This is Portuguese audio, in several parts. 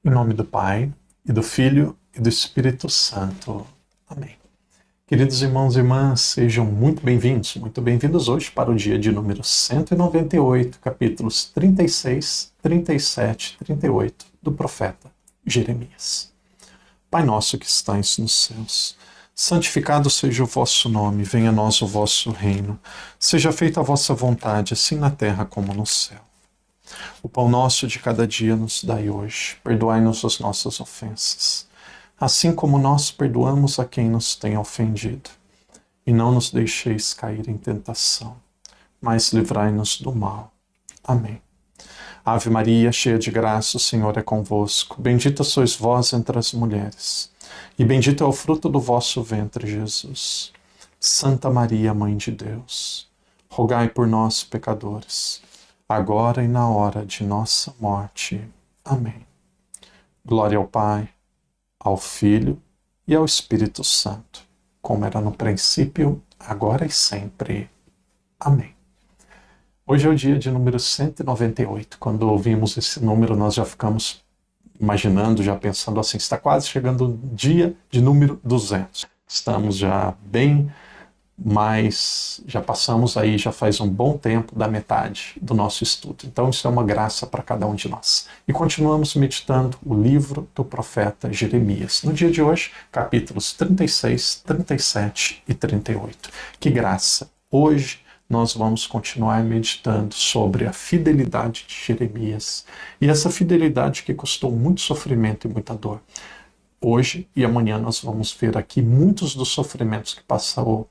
Em nome do Pai, e do Filho, e do Espírito Santo. Amém. Queridos irmãos e irmãs, sejam muito bem-vindos hoje para o dia de número 198, capítulos 36, 37 e 38 do profeta Jeremias. Pai nosso que estais nos céus, santificado seja o vosso nome, venha a nós o vosso reino, seja feita a vossa vontade, assim na terra como no céu. O pão nosso de cada dia nos dai hoje, perdoai-nos as nossas ofensas, assim como nós perdoamos a quem nos tem ofendido. E não nos deixeis cair em tentação, mas livrai-nos do mal. Amém. Ave Maria, cheia de graça, o Senhor é convosco. Bendita sois vós entre as mulheres, e bendito é o fruto do vosso ventre, Jesus. Santa Maria, Mãe de Deus, rogai por nós, pecadores, agora e na hora de nossa morte. Amém. Glória ao Pai, ao Filho e ao Espírito Santo, como era no princípio, agora e sempre. Amém. Hoje é o dia de número 198. Quando ouvimos esse número, nós já ficamos imaginando, já pensando assim, está quase chegando o dia de número 200. Estamos já bem, mas já passamos aí, já faz um bom tempo da metade do nosso estudo. Então isso é uma graça para cada um de nós. E continuamos meditando o livro do profeta Jeremias. No dia de hoje, capítulos 36, 37 e 38. Que graça! Hoje nós vamos continuar meditando sobre a fidelidade de Jeremias. E essa fidelidade que custou muito sofrimento e muita dor. Hoje e amanhã nós vamos ver aqui muitos dos sofrimentos que passou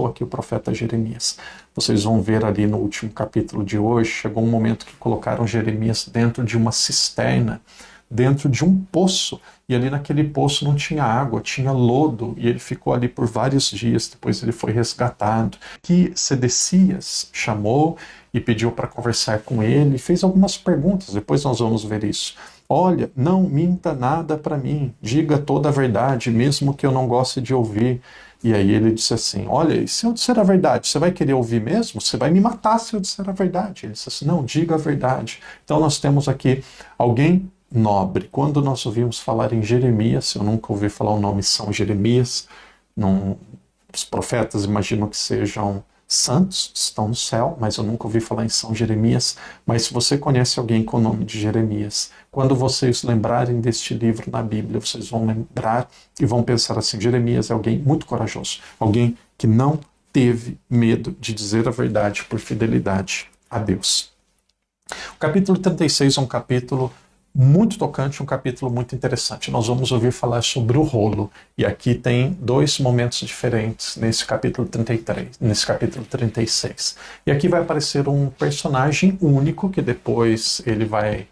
aqui o profeta Jeremias. Vocês vão ver ali no último capítulo de hoje, chegou um momento que colocaram Jeremias dentro de uma cisterna, dentro de um poço, e ali naquele poço não tinha água, tinha lodo, e ele ficou ali por vários dias, depois ele foi resgatado. Que Sedecias chamou e pediu para conversar com ele, e fez algumas perguntas, depois nós vamos ver isso. Olha, não minta nada para mim, diga toda a verdade, mesmo que eu não goste de ouvir. E aí ele disse assim, olha, e se eu disser a verdade, você vai querer ouvir mesmo? Você vai me matar se eu disser a verdade. Ele disse assim, não, diga a verdade. Então nós temos aqui alguém nobre. Quando nós ouvimos falar em Jeremias, eu nunca ouvi falar o nome São Jeremias, os profetas imaginam que sejam santos, estão no céu, mas eu nunca ouvi falar em São Jeremias. Mas se você conhece alguém com o nome de Jeremias, quando vocês lembrarem deste livro na Bíblia, vocês vão lembrar e vão pensar assim, Jeremias é alguém muito corajoso, alguém que não teve medo de dizer a verdade por fidelidade a Deus. O capítulo 36 é um capítulo muito tocante, um capítulo muito interessante. Nós vamos ouvir falar sobre o rolo. E aqui tem dois momentos diferentes nesse capítulo 33, nesse capítulo 36. E aqui vai aparecer um personagem único, que depois ele vai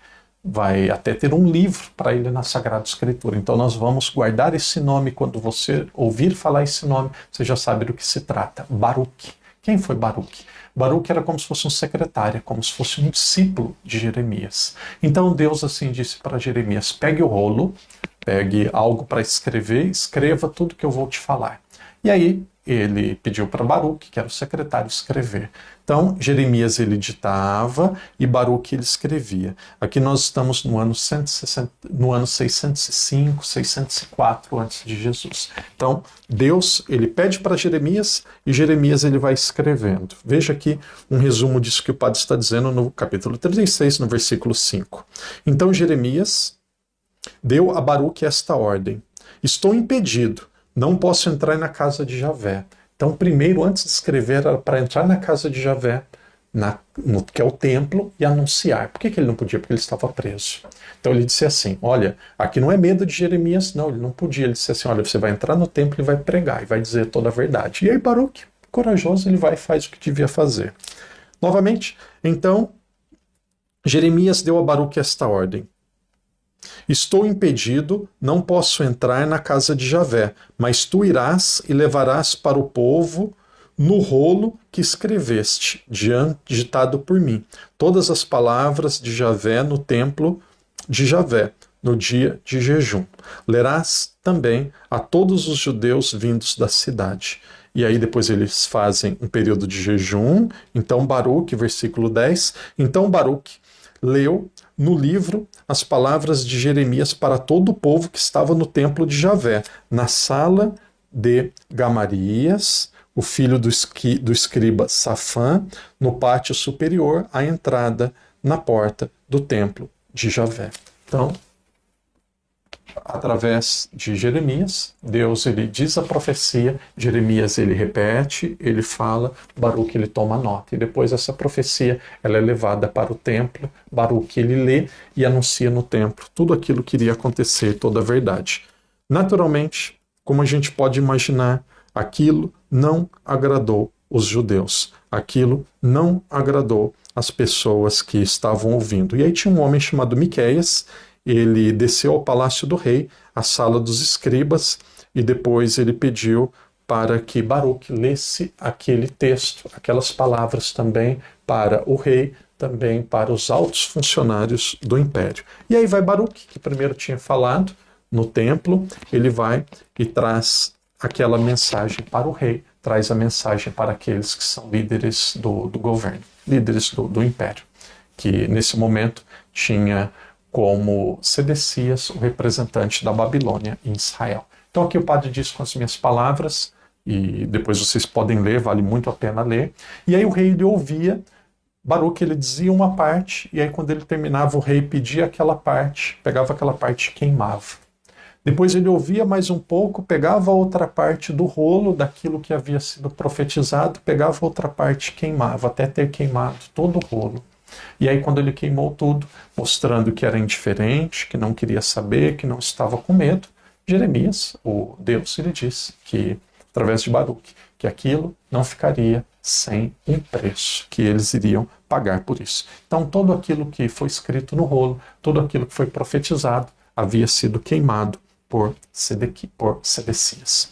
até ter um livro para ele na Sagrada Escritura. Então nós vamos guardar esse nome. Quando você ouvir falar esse nome, você já sabe do que se trata. Baruque. Quem foi Baruque? Baruque era como se fosse um secretário, como se fosse um discípulo de Jeremias. Então Deus assim disse para Jeremias, pegue o rolo, pegue algo para escrever, escreva tudo que eu vou te falar. E aí ele pediu para Baruque, que era o secretário, escrever. Então Jeremias ele ditava e Baruque ele escrevia. Aqui nós estamos no ano 605, 604 antes de Jesus. Então Deus ele pede para Jeremias e Jeremias ele vai escrevendo. Veja aqui um resumo disso que o padre está dizendo no capítulo 36, no versículo 5. Então Jeremias deu a Baruque esta ordem: estou impedido, não posso entrar na casa de Javé. Então, primeiro, antes de escrever, era para entrar na casa de Javé, que é o templo, e anunciar. Por que ele não podia? Porque ele estava preso. Então ele disse assim, olha, aqui não é medo de Jeremias, não, ele não podia. Ele disse assim, olha, você vai entrar no templo e vai pregar, e vai dizer toda a verdade. E aí Baruque, corajoso, ele vai e faz o que devia fazer. Novamente, então, Jeremias deu a Baruque esta ordem. Estou impedido, não posso entrar na casa de Javé, mas tu irás e levarás para o povo no rolo que escreveste, ditado por mim, todas as palavras de Javé no templo de Javé, no dia de jejum. Lerás também a todos os judeus vindos da cidade. E aí depois eles fazem um período de jejum. Então Baruque, versículo 10, então Baruque leu no livro as palavras de Jeremias para todo o povo que estava no templo de Javé, na sala de Gamarias, o filho do escriba Safã, no pátio superior, à entrada na porta do templo de Javé. Então, através de Jeremias, Deus ele diz a profecia, Jeremias ele repete, ele fala, Baruque ele toma nota. E depois essa profecia ela é levada para o templo, Baruque ele lê e anuncia no templo tudo aquilo que iria acontecer, toda a verdade. Naturalmente, como a gente pode imaginar, aquilo não agradou os judeus, aquilo não agradou as pessoas que estavam ouvindo. E aí tinha um homem chamado Miqueias. Ele desceu ao palácio do rei, à sala dos escribas, e depois ele pediu para que Baruque lesse aquele texto, aquelas palavras também para o rei, também para os altos funcionários do império. E aí vai Baruque, que primeiro tinha falado no templo, ele vai e traz aquela mensagem para o rei, traz a mensagem para aqueles que são líderes do governo, líderes do império, que nesse momento tinha como Sedecias, o representante da Babilônia em Israel. Então aqui o padre diz com as minhas palavras, e depois vocês podem ler, vale muito a pena ler. E aí o rei ele ouvia, Baruque ele dizia uma parte, e aí quando ele terminava o rei pedia aquela parte, pegava aquela parte e queimava. Depois ele ouvia mais um pouco, pegava a outra parte do rolo daquilo que havia sido profetizado, pegava a outra parte e queimava, até ter queimado todo o rolo. E aí quando ele queimou tudo, mostrando que era indiferente, que não queria saber, que não estava com medo, Jeremias, o Deus, ele disse que, através de Baruque, que aquilo não ficaria sem um preço, que eles iriam pagar por isso. Então tudo aquilo que foi escrito no rolo, tudo aquilo que foi profetizado, havia sido queimado por Sedecias.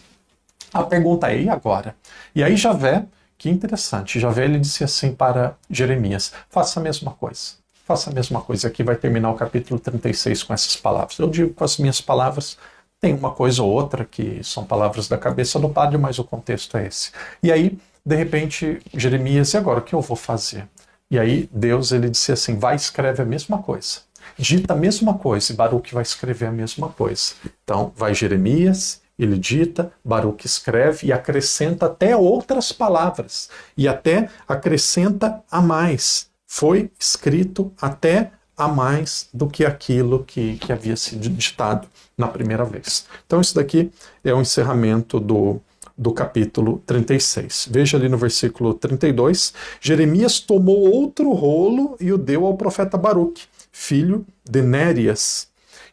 A pergunta é, e agora? E aí Javé, que interessante, Javé ele disse assim para Jeremias, faça a mesma coisa. Faça a mesma coisa. Aqui vai terminar o capítulo 36 com essas palavras. Eu digo com as minhas palavras, tem uma coisa ou outra que são palavras da cabeça do padre, mas o contexto é esse. E aí, de repente, Jeremias, e agora o que eu vou fazer? E aí Deus ele disse assim, vai, escreve a mesma coisa. Dita a mesma coisa, e Baruque vai escrever a mesma coisa. Então, vai Jeremias, ele dita, Baruque escreve e acrescenta até outras palavras. E até acrescenta a mais. Foi escrito até a mais do que aquilo que havia sido ditado na primeira vez. Então isso daqui é o encerramento do capítulo 36. Veja ali no versículo 32, Jeremias tomou outro rolo e o deu ao profeta Baruque, filho de Nérias,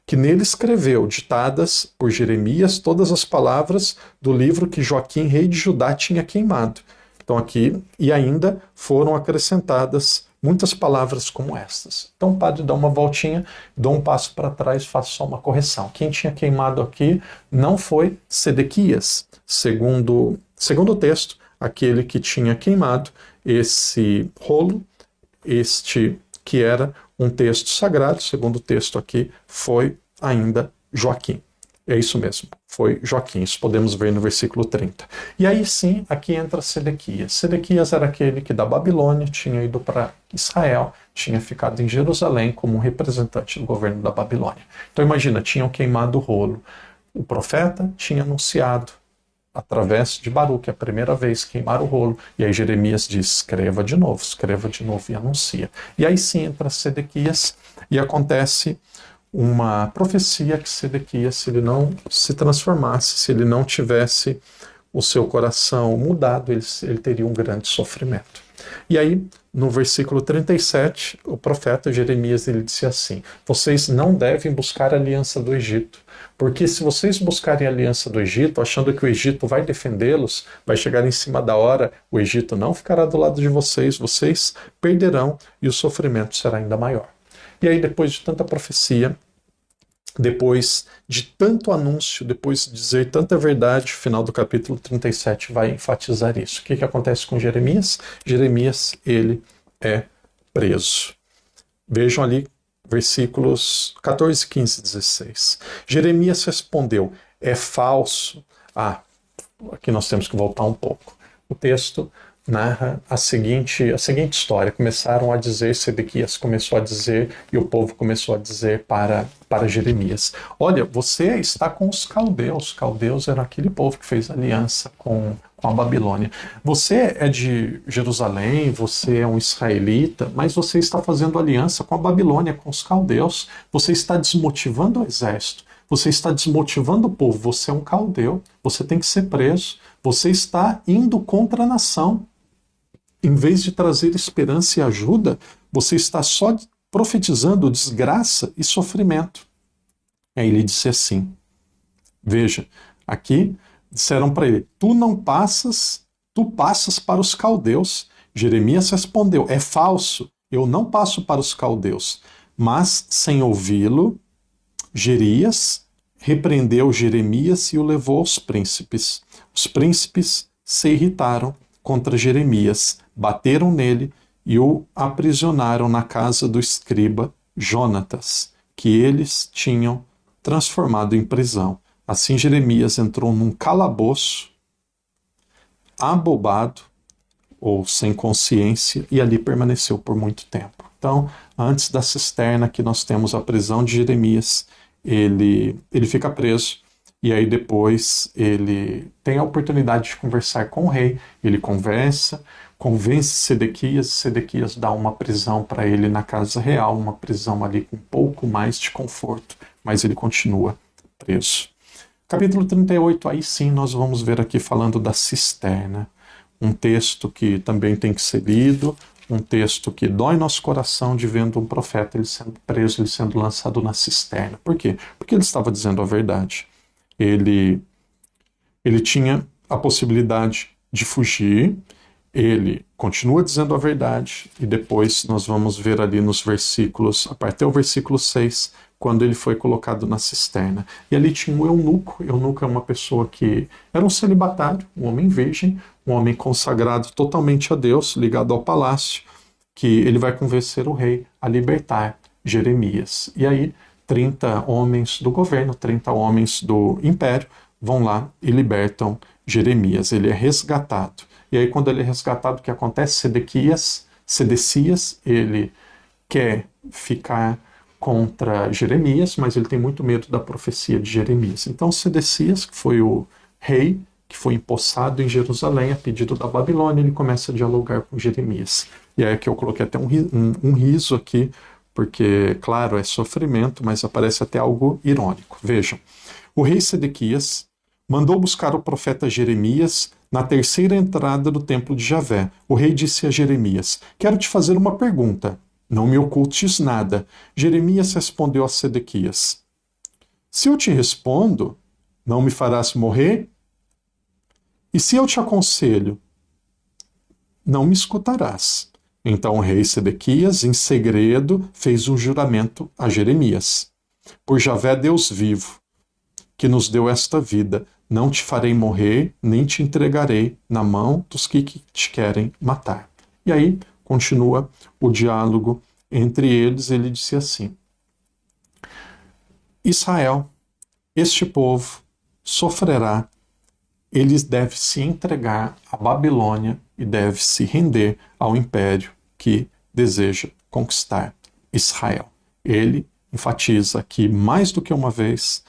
que nele escreveu, ditadas por Jeremias, todas as palavras do livro que Joaquim, rei de Judá, tinha queimado. Então aqui, e ainda foram acrescentadas muitas palavras como estas. Então o padre dá uma voltinha, dá um passo para trás, faz só uma correção. Quem tinha queimado aqui não foi Sedequias, segundo o texto, aquele que tinha queimado esse rolo, este que era um texto sagrado, segundo o texto aqui, foi ainda Joaquim. É isso mesmo, foi Joaquim, isso podemos ver no versículo 30. E aí sim, aqui entra Sedequias. Sedequias era aquele que da Babilônia tinha ido para Israel, tinha ficado em Jerusalém como um representante do governo da Babilônia. Então imagina, tinham queimado o rolo. O profeta tinha anunciado, através de Baruque, a primeira vez, queimar o rolo. E aí Jeremias diz, escreva de novo e anuncia. E aí sim entra Sedequias e acontece uma profecia que Sedequias, se ele não se transformasse, se ele não tivesse o seu coração mudado, ele teria um grande sofrimento. E aí, no versículo 37, o profeta Jeremias ele disse assim, vocês não devem buscar a aliança do Egito, porque se vocês buscarem a aliança do Egito, achando que o Egito vai defendê-los, vai chegar em cima da hora, o Egito não ficará do lado de vocês, vocês perderão e o sofrimento será ainda maior. E aí, depois de tanta profecia, depois de tanto anúncio, depois de dizer tanta verdade, o final do capítulo 37 vai enfatizar isso. O que acontece com Jeremias? Jeremias, ele é preso. Vejam ali, versículos 14, 15 e 16. Jeremias respondeu, é falso. Aqui nós temos que voltar um pouco. O texto narra a seguinte história. Começaram a dizer, Sedequias começou a dizer, e o povo começou a dizer para Jeremias: olha, você está com os caldeus. Caldeus era aquele povo que fez aliança com a Babilônia. Você é de Jerusalém, você é um israelita, mas você está fazendo aliança com a Babilônia, com os caldeus. Você está desmotivando o exército. Você está desmotivando o povo. Você é um caldeu. Você tem que ser preso. Você está indo contra a nação. Em vez de trazer esperança e ajuda, você está só profetizando desgraça e sofrimento. Aí ele disse assim, veja, aqui disseram para ele, tu passas para os caldeus. Jeremias respondeu, é falso, eu não passo para os caldeus. Mas, sem ouvi-lo, Jerias repreendeu Jeremias e o levou aos príncipes. Os príncipes se irritaram contra Jeremias, bateram nele e o aprisionaram na casa do escriba Jonatas, que eles tinham transformado em prisão. Assim Jeremias entrou num calabouço, abobado ou sem consciência, e ali permaneceu por muito tempo. Então, antes da cisterna, aqui nós temos a prisão de Jeremias. Ele fica preso, e aí depois ele tem a oportunidade de conversar com o rei. Ele conversa, convence Sedequias, Sedequias dá uma prisão para ele na casa real, uma prisão ali com um pouco mais de conforto, mas ele continua preso. Capítulo 38, aí sim nós vamos ver aqui falando da cisterna, um texto que também tem que ser lido, um texto que dói nosso coração de vendo um profeta ele sendo preso, ele sendo lançado na cisterna. Por quê? Porque ele estava dizendo a verdade. Ele tinha a possibilidade de fugir, ele continua dizendo a verdade, e depois nós vamos ver ali nos versículos, até o versículo 6, quando ele foi colocado na cisterna. E ali tinha um eunuco. Eunuco é uma pessoa que era um celibatário, um homem virgem, um homem consagrado totalmente a Deus, ligado ao palácio, que ele vai convencer o rei a libertar Jeremias. E aí 30 homens do governo, 30 homens do império vão lá e libertam Jeremias. Ele é resgatado. E aí quando ele é resgatado, o que acontece? Sedecias, ele quer ficar contra Jeremias, mas ele tem muito medo da profecia de Jeremias. Então Sedecias, que foi o rei que foi empossado em Jerusalém a pedido da Babilônia, ele começa a dialogar com Jeremias. E aí que eu coloquei até um riso aqui, porque, claro, é sofrimento, mas aparece até algo irônico. Vejam, o rei Sedequias mandou buscar o profeta Jeremias na terceira entrada do templo de Javé. O rei disse a Jeremias, quero te fazer uma pergunta. Não me ocultes nada. Jeremias respondeu a Sedequias, se eu te respondo, não me farás morrer? E se eu te aconselho, não me escutarás. Então o rei Sedequias, em segredo, fez um juramento a Jeremias. Por Javé Deus vivo, que nos deu esta vida, não te farei morrer, nem te entregarei na mão dos que te querem matar. E aí continua o diálogo entre eles. Ele disse assim, Israel, este povo, sofrerá, ele deve se entregar à Babilônia e deve se render ao império que deseja conquistar Israel. Ele enfatiza aqui mais do que uma vez,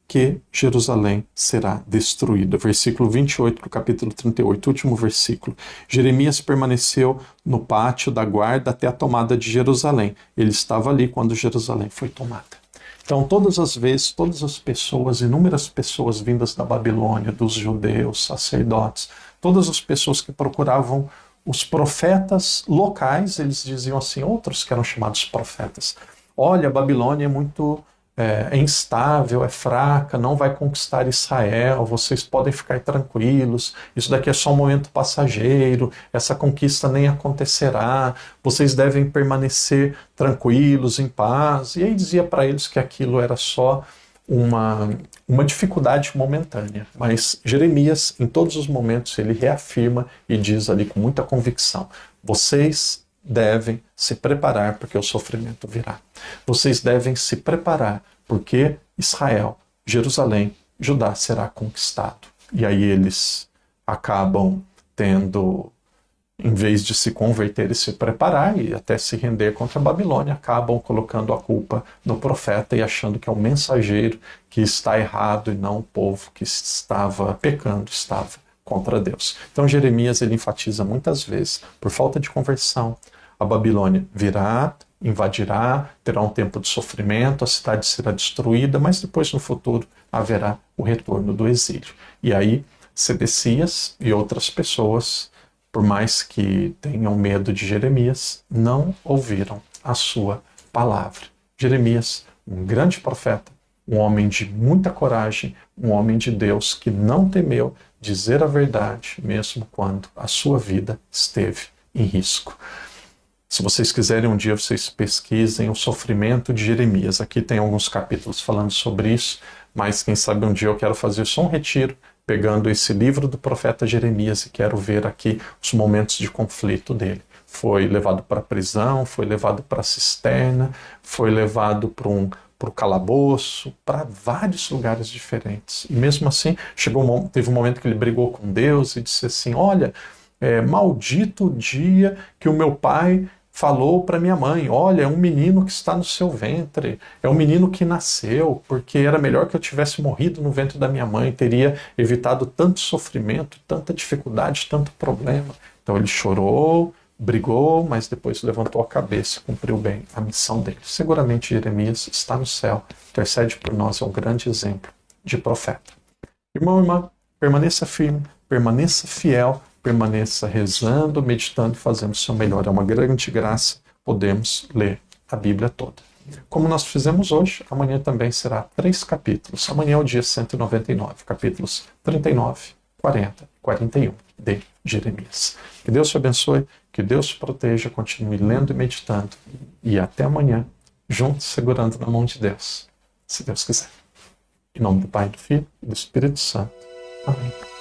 que Jerusalém será destruída. Versículo 28 do capítulo 38, último versículo. Jeremias permaneceu no pátio da guarda até a tomada de Jerusalém. Ele estava ali quando Jerusalém foi tomada. Então, todas as vezes, todas as pessoas, inúmeras pessoas vindas da Babilônia, dos judeus, sacerdotes, todas as pessoas que procuravam os profetas locais, eles diziam assim, outros que eram chamados profetas, olha, a Babilônia é muito é instável, é fraca, não vai conquistar Israel, vocês podem ficar tranquilos, isso daqui é só um momento passageiro, essa conquista nem acontecerá, vocês devem permanecer tranquilos, em paz. E aí dizia para eles que aquilo era só uma dificuldade momentânea. Mas Jeremias, em todos os momentos, ele reafirma e diz ali com muita convicção, vocês devem se preparar porque o sofrimento virá. Vocês devem se preparar porque Israel, Jerusalém, Judá será conquistado. E aí eles acabam tendo, em vez de se converter e se preparar e até se render contra a Babilônia, acabam colocando a culpa no profeta e achando que é o mensageiro que está errado e não o povo que estava pecando, estava contra Deus. Então Jeremias ele enfatiza muitas vezes, por falta de conversão, a Babilônia virá, invadirá, terá um tempo de sofrimento, a cidade será destruída, mas depois no futuro haverá o retorno do exílio. E aí Sedecias e outras pessoas, por mais que tenham medo de Jeremias, não ouviram a sua palavra. Jeremias, um grande profeta, um homem de muita coragem, um homem de Deus que não temeu dizer a verdade, mesmo quando a sua vida esteve em risco. Se vocês quiserem um dia, vocês pesquisem o sofrimento de Jeremias. Aqui tem alguns capítulos falando sobre isso, mas quem sabe um dia eu quero fazer só um retiro, pegando esse livro do profeta Jeremias e quero ver aqui os momentos de conflito dele. Foi levado para a prisão, foi levado para a cisterna, foi levado para o calabouço, para vários lugares diferentes. E mesmo assim, teve um momento que ele brigou com Deus e disse assim, olha, maldito o dia que o meu pai falou para minha mãe, olha, é um menino que está no seu ventre, é um menino que nasceu, porque era melhor que eu tivesse morrido no ventre da minha mãe, teria evitado tanto sofrimento, tanta dificuldade, tanto problema. Então ele chorou, brigou, mas depois levantou a cabeça e cumpriu bem a missão dele. Seguramente Jeremias está no céu, intercede por nós, é um grande exemplo de profeta. Irmão, irmã, permaneça firme, permaneça fiel, permaneça rezando, meditando e fazendo o seu melhor. É uma grande graça podermos ler a Bíblia toda. Como nós fizemos hoje, amanhã também será 3 capítulos. Amanhã é o dia 199, capítulos 39, 40 e 41 de Jeremias. Que Deus te abençoe, que Deus te proteja, continue lendo e meditando. E até amanhã, juntos, segurando na mão de Deus, se Deus quiser. Em nome do Pai, do Filho e do Espírito Santo. Amém.